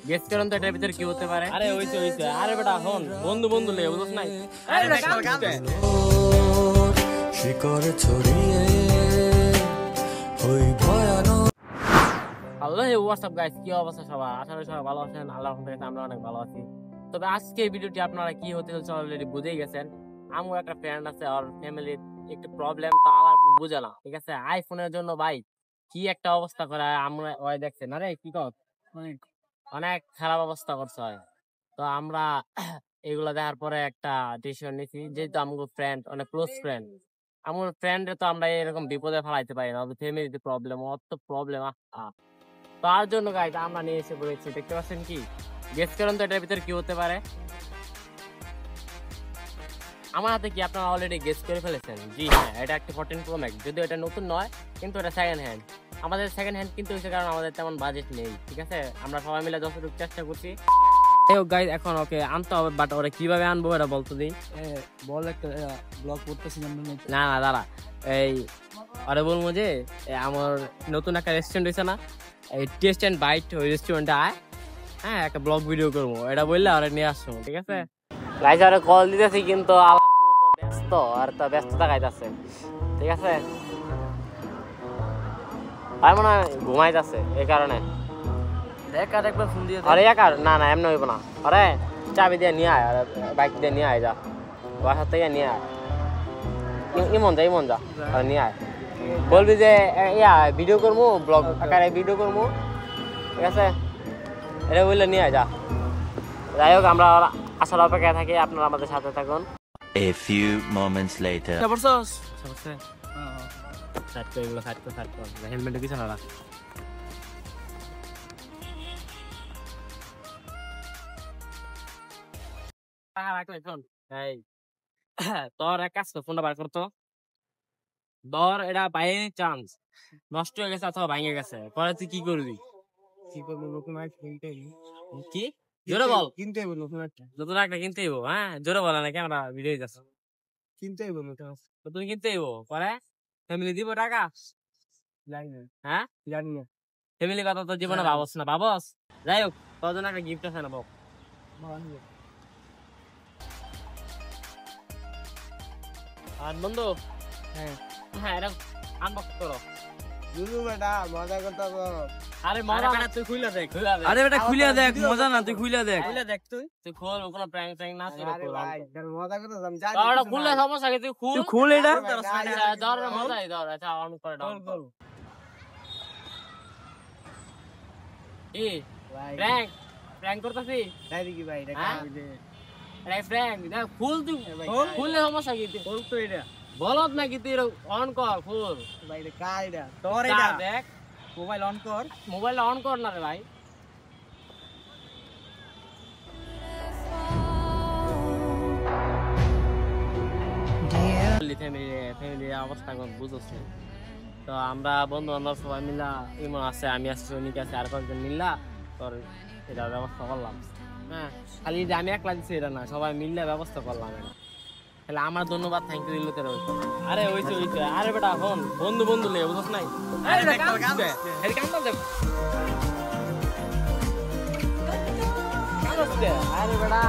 Guess করুন তো এটার ভিতরে কি হতে পারে। আরে হইছে আরে বেটা হন বন্ধু বন্ধু লে বুঝছ নাই। আরে বেটা গান শিকড় ছড়িয়ে ওই ভয়ানক। হ্যালো হোয়াটসঅ্যাপ গাইস, কি অবস্থা সবার? আশা করি সবাই ভালো আছেন। আল্লাহর রহমতে আমরা অনেক ভালো আছি। তবে আজকে ভিডিওটি আপনারা কি হতে চলছে অলরেডি বুঝেই গেছেন। আমার একটা ফ্রেন্ড আছে, আর ফ্যামিলির একটু প্রবলেম, তা আমার বুঝে না, ঠিক আছে? আইফোনের জন্য ভাই কি একটা অবস্থা করে আমরা ওই দেখছেন। আরে কি কর অনেক খারাপ অবস্থা করছে হয়। তো আমরা এগুলো দেখার পরে একটা ডিসিশন নিয়েছি, যেহেতু আমার ফ্রেন্ড অনেক ক্লোজ ফ্রেন্ড, আমার ফ্রেন্ডে তো আমরা এরকম বিপদে ফেলাইতে পারি না, ফ্যামিলিতে প্রবলেম, অত প্রবলেম। তার জন্য গাইজ আমরা নিয়ে এসে বলেছি, দেখতে পাচ্ছেন কি? গেস করুন তো এটার ভিতরে কি হতে পারে। আমার হাতে কি আপনারা অলরেডি গেস করে ফেলেছেন? জি হ্যাঁ, এটা একটা 14 Pro Max, যদিও এটা নতুন নয় কিন্তু এটা সেকেন্ড হ্যান্ড। আমাদের সেকেন্ড হ্যান্ড কিনতে হয়েছে কারণ আমাদের তেমন বাজেট নেই, ঠিক আছে? আমরা সবাই মিলে যতটুকু চেষ্টা করছি। গাইজ এখন ওকে আনতে হবে, বাট ওরা কিভাবে আনবো এটা বলতে দিই। বল একটা ব্লগ করতেছি না দাঁড়া, এই আরে বলবো যে আমার নতুন একটা রেস্টুরেন্ট হয়েছে না, এই টেস্ট অ্যান্ড বাইট, ওই রেস্টুরেন্টে আয়, হ্যাঁ একটা ব্লগ ভিডিও করবো, এটা বললে ওরা নিয়ে আসবো, ঠিক আছে? গাইজ আরে কল দিতেছি কিন্তু ব্যস্ত, আর তো ব্যস্ত থাকাইতেছে, ঠিক আছে? তাই মনে হয় ঘুমাইতেছে, এই কারণে একবার ফোন দিয়ে। আরে না এমনি হইব না। আরে চাবি দিয়ে নিয়ে আয়, বাইক দিয়ে নিয়ে আয়, যা বাসার থেকে নিয়ে আয়, ইমন যা আর নিয়ে আয়। বলবি যে ভিডিও করবো, ব্লগ আকারে ভিডিও করবো, ঠিক আছে? এটা বললে নিয়ে আয়, যা। যাই হোক আমরা আসার অপেক্ষায় থাকি, আপনারা আমাদের সাথে থাকুন। A few moments later. Helmet কিছু না তোর এক কাজ কর, ফোনটা বার করতো ধর, এটা বাই চান্স নষ্ট হয়ে গেছে অথবা ভাঙে গেছে, পরে তুই কি করবি? কি জোরে বল। কিনতে হইব নতুন একটা, নতুন একটা কিনতে হইব। হ্যাঁ জোরে বল না, ক্যামেরা ভিডিও যাচ্ছে। কিনতে হইব নতুন, তুমি কিনতে হইব। পরে ফ্যামিলি দিব টাকা? জানি না। হ্যাঁ জানি না, ফ্যামিলি কথা তো জীবনে ভাবস না, ভাবস? যাই হোক তোর জন্য একটা গিফট আছে না, বল। আর বন্ধু হ্যাঁ এটা আনবক্স করো। মজা করতে। আরে মজা তুই খুলে দেখ। আরে বেটা খুলে দেখ, মজা না, তুই খুলে দেখ তুই খোল, কোনো প্র্যাঙ্ক ট্যাঙ্ক না করে খোল। মজা করতে আমি জানি এটা খুললে সমস্যা কি? তুই খুল এটা ধর, মজাই ধর। আচ্ছা অন করে দাও। এই প্র্যাঙ্ক করতেছি তাই দেখি ভাই, এটা প্র্যাঙ্ক না, খুল তুই। খুললে সমস্যা কি? খুল তো এটা বলত নাকি তুই? অন কর, খুল ভাই। এটা কার? এটা তোর। এটা দেখ, মোবাইল অন কর, মোবাইল অন কর না রে ভাই। ফ্যামিলি অবস্থা বুঝছি তো। আমরা বন্ধু বান্ধব সবাই মিলা, ইমন আছে, আমি আছি, সৈনিক আছে, আর কয়েকজন মিল্লা তোর এটা ব্যবস্থা করলাম। হ্যাঁ খালি যে আমি একলা দিচ্ছি এটা না, সবাই মিললে ব্যবস্থা করলাম। তাহলে আমার ধন্যবাদ, থ্যাংক ইউ দিতে রয়েছে। আরে হইছে আরে বেটা হন বন্ধু বন্ধু লে বুঝছ নাই। আরে বেটা